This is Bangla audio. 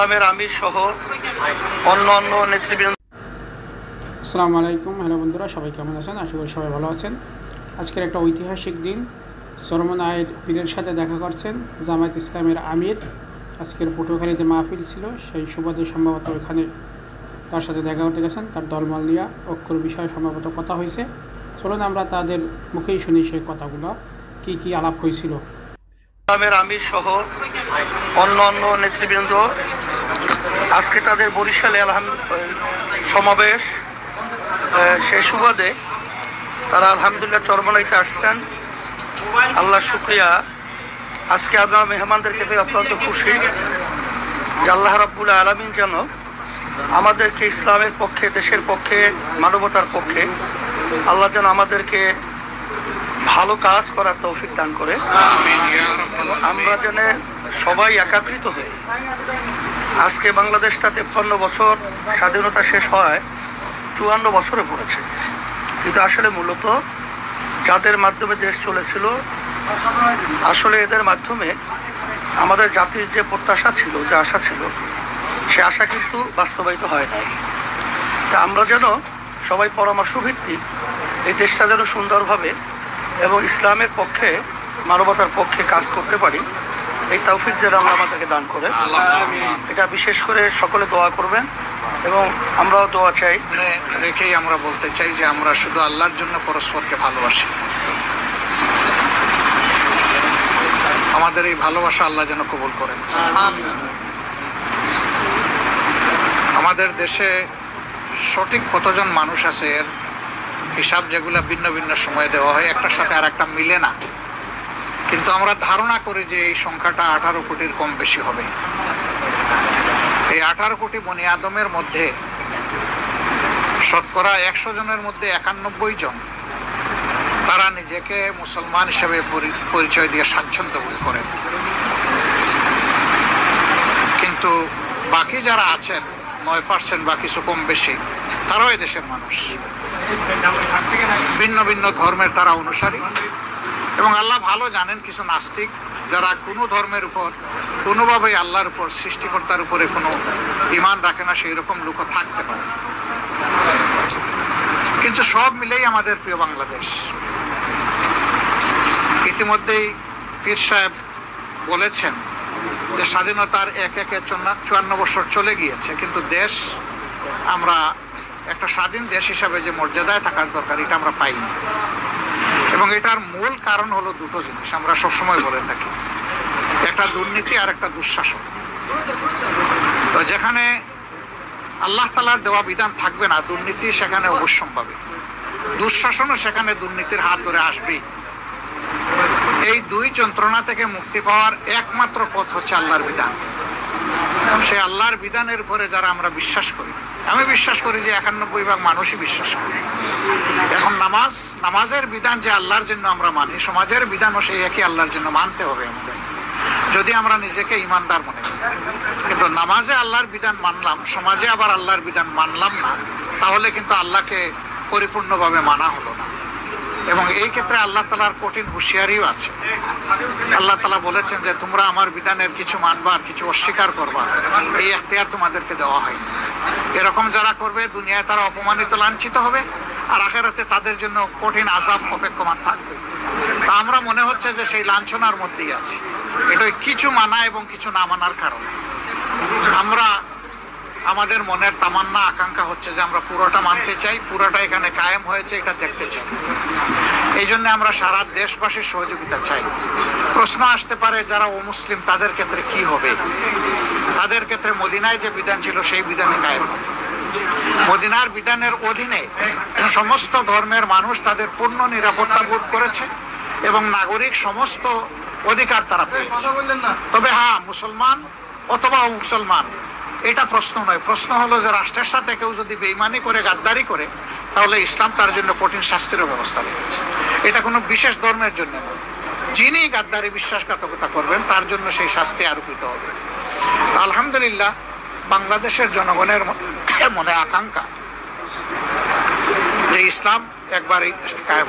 আমির সহ অন্যান্য নেতৃবৃন্দ। আসসালামু আলাইকুম। হ্যালো বন্ধুরা, সবাই কেমন আছেন? আশা করি সবাই ভালো আছেন। আজকের একটা ঐতিহাসিক দিন। চরমনায়ের পীরের সাথে দেখা করছেন জামায়াত ইসলামের আমির। আজকের পটুয়াখালীতে মাহফিল ছিল, সেই সুবাদে সম্ভবত ওখানে তার সাথে দেখা করতে গেছেন। তার দলমল নিয়ে ঐক্যর বিষয়ে সম্ভবত কথা হয়েছে। চলুন আমরা তাদের মুখেই শুনি সেই কথাগুলো, কি আলাপ হয়েছিল। আমির সহ অন্যান্য নেতৃবৃন্দ আজকে তাদের বরিশালে সমাবেশ, সেই সুবাদে তারা আলহামদুলিল্লাহ চরমনাইতে আসছেন। আল্লাহ শুকরিয়া। আজকে আপনার মেহমানদেরকে পেয়ে অত্যন্ত খুশি যে আল্লাহ রাব্বুল আলামিন যেন আমাদেরকে ইসলামের পক্ষে, দেশের পক্ষে, মানবতার পক্ষে আল্লাহ যেন আমাদেরকে ভালো কাজ করার তৌফিক দান করে। আমরা যেন সবাই একাত্রিত হয়ে, আজকে বাংলাদেশটা 53 বছর স্বাধীনতা শেষ হয় 54 বছরে পড়েছে, কিন্তু আসলে মূলত যাদের মাধ্যমে দেশ চলেছিল, আসলে এদের মাধ্যমে আমাদের জাতির যে প্রত্যাশা ছিল, যে আশা ছিল, সে আশা কিন্তু বাস্তবায়িত হয় নাই। তা আমরা যেন সবাই পরামর্শ ভিত্তিক এই দেশটা যেন সুন্দরভাবে এবং ইসলামের পক্ষে, মানবতার পক্ষে কাজ করতে পারি, এই তৌফিক যেন আল্লাহ আমাদেরকে দান করে। এটা বিশেষ করে সকলে দোয়া করবেন এবং আমরাও দোয়া চাই। রেখেই আমরা বলতে চাই যে আমরা শুধু আল্লাহর জন্য পরস্পরকে ভালোবাসি। আমাদের এই ভালোবাসা আল্লাহ যেন কবুল করেন। আমাদের দেশে সঠিক কতজন মানুষ আছে এর হিসাব যেগুলো ভিন্ন ভিন্ন সময়ে দেওয়া হয়, একটার সাথে আর একটা মিলে না, কিন্তু আমরা ধারণা করি যে এই সংখ্যাটা 18 কোটির কম বেশি হবে। এই 18 কোটি বনি আদমের মধ্যে শতকরা 100 জনের মধ্যে 91 জন তারা নিজেকে মুসলমান হিসেবে পরিচয় দিয়ে স্বাচ্ছন্দ্য বোধ করেন, কিন্তু বাকি যারা আছেন 9% বা কিছু কম বেশি, তারাও এই দেশের মানুষ। ভিন্ন ভিন্ন ধর্মের তারা অনুসারী, এবং আল্লাহ ভালো জানেন কিছু নাস্তিক যারা কোনো ধর্মের উপর কোনোভাবেই আল্লাহর উপর, সৃষ্টিকর্তার উপরে কোনো ঈমান রাখে না, সেই রকম লোকও থাকতে পারে। কিন্তু সব মিলেই আমাদের প্রিয় বাংলাদেশ। ইতিমধ্যেই পীর সাহেব বলেছেন যে স্বাধীনতার একে 54 বছর চলে গিয়েছে, কিন্তু দেশ, আমরা একটা স্বাধীন দেশ হিসাবে যে মর্যাদায় থাকার দরকার, এটা আমরা পাইনি। এবং এটার মূল কারণ হলো দুটো জিনিস, আমরা সবসময় বলে থাকি, একটা দুর্নীতি আর একটা দুঃশাসন। তো যেখানে আল্লাহ তাআলার দেওয়া বিধান থাকবে না, দুর্নীতি সেখানে অবশ্যম্ভাবী, দুঃশাসনও সেখানে দুর্নীতির হাত ধরে আসবেই। এই দুই যন্ত্রণা থেকে মুক্তি পাওয়ার একমাত্র পথ হচ্ছে আল্লাহর বিধান। সে আল্লাহর বিধানের উপরে যারা আমরা বিশ্বাস করি, আমি বিশ্বাস করি যে 91% মানুষই বিশ্বাস করি। এখন নামাজের বিধান যে আল্লাহর জন্য আমরা মানি, সমাজের বিধানও সেই একই আল্লাহর জন্য মানতে হবে আমাদের, যদি আমরা নিজেকে ইমানদার মনে করি। কিন্তু নামাজে আল্লাহর বিধান মানলাম, সমাজে আবার আল্লাহর বিধান মানলাম না, তাহলে কিন্তু আল্লাহকে পরিপূর্ণভাবে মানা হলো না। এবং এই ক্ষেত্রে আল্লাহ তাআলার কঠিন হুঁশিয়ারিও আছে। আল্লাহ তাআলা বলেছেন যে তোমরা আমার বিধানের কিছু মানবা আর কিছু অস্বীকার করবা, এই এখতিয়ার তোমাদেরকে দেওয়া হয়নি। এরকম যারা করবে, দুনিয়ায় তারা অপমানিত, লাঞ্ছিত হবে, আর আখিরাতে তাদের জন্য কঠিন আযাব অপেক্ষমান থাকবে। তা আমরা মনে হচ্ছে যে সেই লাঞ্ছনার মধ্যেই আছি। এটাই কিছু মানা এবং কিছু না মানার কারণে আমরা, আমাদের মনের তামান্না, আকাঙ্ক্ষা হচ্ছে যে আমরা পুরোটা মানতে চাই, পুরোটা এখানে কায়েম হয়েছে এটা দেখতে চাই। এই জন্য আমরা সারা দেশবাসীর সহযোগিতা চাই। প্রশ্ন আসতে পারে যারা অমুসলিম তাদের ক্ষেত্রে কি হবে? তাদের ক্ষেত্রে মদিনায় যে বিধান ছিল সেই বিধানে কায়েম হবে। মদিনার বিধানের অধীনে সমস্ত ধর্মের মানুষ তাদের পূর্ণ নিরাপত্তা বোধ করেছে এবং নাগরিক সমস্ত অধিকার তারা পেয়েছে। তবে হ্যাঁ, মুসলমান অথবা অমুসলমান এটা প্রশ্ন নয়। প্রশ্ন হলো যে রাষ্ট্রের সাথে কেউ যদি বেঈমানি করে, গাদ্দারি করে, তাহলে ইসলাম তার জন্য কঠিন শাস্তিরও ব্যবস্থা রেখেছে। এটা কোনো বিশেষ ধর্মের জন্য নয়, যিনি গাদ্দারি, বিশ্বাসঘাতকতা করবেন তার জন্য সেই শাস্তি আরোপিত হবে। আলহামদুলিল্লাহ, বাংলাদেশের জনগণের মনে আকাঙ্ক্ষা যে ইসলাম একবারই কায়েম